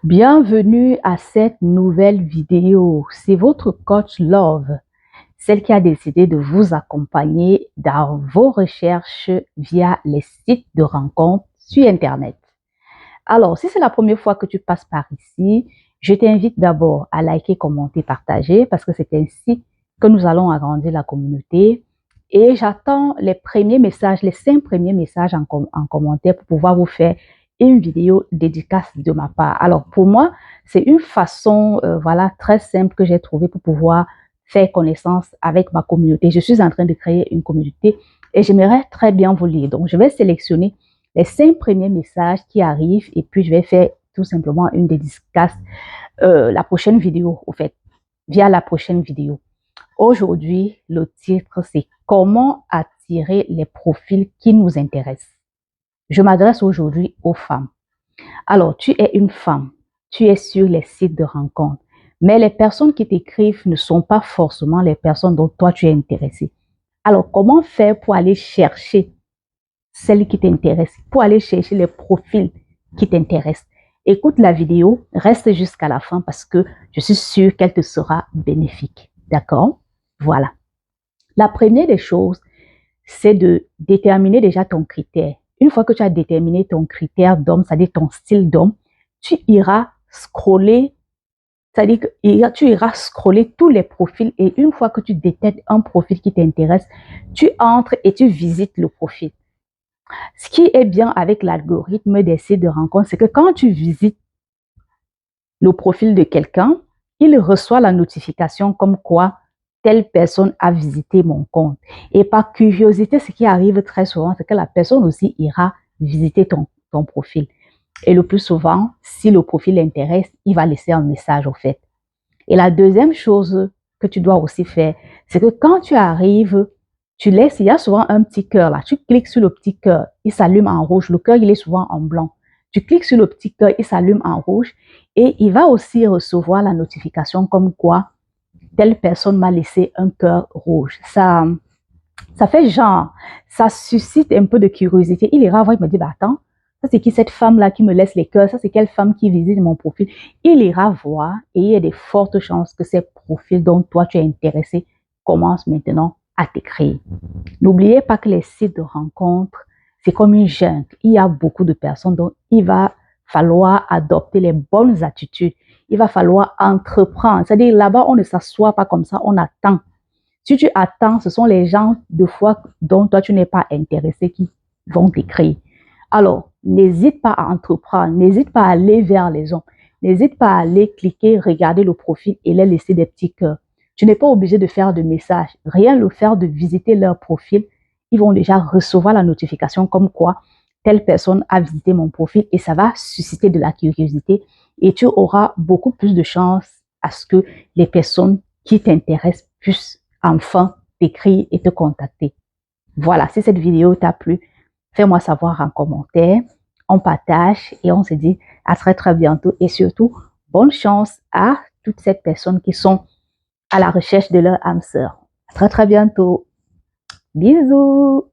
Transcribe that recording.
Bienvenue à cette nouvelle vidéo. C'est votre coach Love, celle qui a décidé de vous accompagner dans vos recherches via les sites de rencontres sur Internet. Alors, si c'est la première fois que tu passes par ici, je t'invite d'abord à liker, commenter, partager parce que c'est ainsi que nous allons agrandir la communauté. Et j'attends les premiers messages, les 5 premiers messages en commentaire pour pouvoir vous faire une vidéo dédicace de ma part. Alors, pour moi, c'est une façon très simple que j'ai trouvée pour pouvoir faire connaissance avec ma communauté. Je suis en train de créer une communauté et j'aimerais très bien vous lire. Donc, je vais sélectionner les 5 premiers messages qui arrivent et puis je vais faire tout simplement une dédicace la prochaine vidéo, au fait, via la prochaine vidéo. Aujourd'hui, le titre, c'est « Comment attirer les profils qui nous intéressent ?» Je m'adresse aujourd'hui aux femmes. Alors, tu es une femme, tu es sur les sites de rencontres, mais les personnes qui t'écrivent ne sont pas forcément les personnes dont toi tu es intéressé. Alors, comment faire pour aller chercher celles qui t'intéressent, pour aller chercher les profils qui t'intéressent? Écoute la vidéo, reste jusqu'à la fin parce que je suis sûre qu'elle te sera bénéfique. D'accord? Voilà. La première des choses, c'est de déterminer déjà ton critère. Une fois que tu as déterminé ton critère d'homme, c'est-à-dire ton style d'homme, tu iras scroller, c'est-à-dire que tu iras scroller tous les profils et une fois que tu détectes un profil qui t'intéresse, tu entres et tu visites le profil. Ce qui est bien avec l'algorithme des sites de rencontres, c'est que quand tu visites le profil de quelqu'un, il reçoit la notification comme quoi telle personne a visité mon compte. Et par curiosité, ce qui arrive très souvent, c'est que la personne aussi ira visiter ton profil. Et le plus souvent, si le profil l'intéresse, il va laisser un message au fait. Et la deuxième chose que tu dois aussi faire, c'est que quand tu arrives, tu laisses, il y a souvent un petit cœur là, tu cliques sur le petit cœur, il s'allume en rouge, le cœur il est souvent en blanc. Tu cliques sur le petit cœur, il s'allume en rouge et il va aussi recevoir la notification comme quoi telle personne m'a laissé un cœur rouge. Ça fait genre, ça suscite un peu de curiosité. Il ira voir, il me dit, bah attends, ça c'est qui cette femme-là qui me laisse les cœurs? Ça c'est quelle femme qui visite mon profil? Il ira voir et il y a de fortes chances que ces profils dont toi tu es intéressé commencent maintenant à t'écrire. N'oubliez pas que les sites de rencontres, c'est comme une jungle. Il y a beaucoup de personnes dont il va falloir adopter les bonnes attitudes. Il va falloir entreprendre. C'est-à-dire là-bas, on ne s'assoit pas comme ça, on attend. Si tu attends, ce sont les gens de foi dont toi tu n'es pas intéressé qui vont t'écrire. Alors, n'hésite pas à entreprendre, n'hésite pas à aller vers les hommes, n'hésite pas à aller cliquer, regarder le profil et les laisser des petits cœurs. Tu n'es pas obligé de faire de messages, rien le faire de visiter leur profil. Ils vont déjà recevoir la notification comme quoi telle personne a visité mon profil et ça va susciter de la curiosité et tu auras beaucoup plus de chances à ce que les personnes qui t'intéressent puissent enfin t'écrire et te contacter. Voilà, si cette vidéo t'a plu, fais-moi savoir en commentaire, on partage et on se dit à très très bientôt et surtout, bonne chance à toutes ces personnes qui sont à la recherche de leur âme sœur. À très très bientôt. Bisous!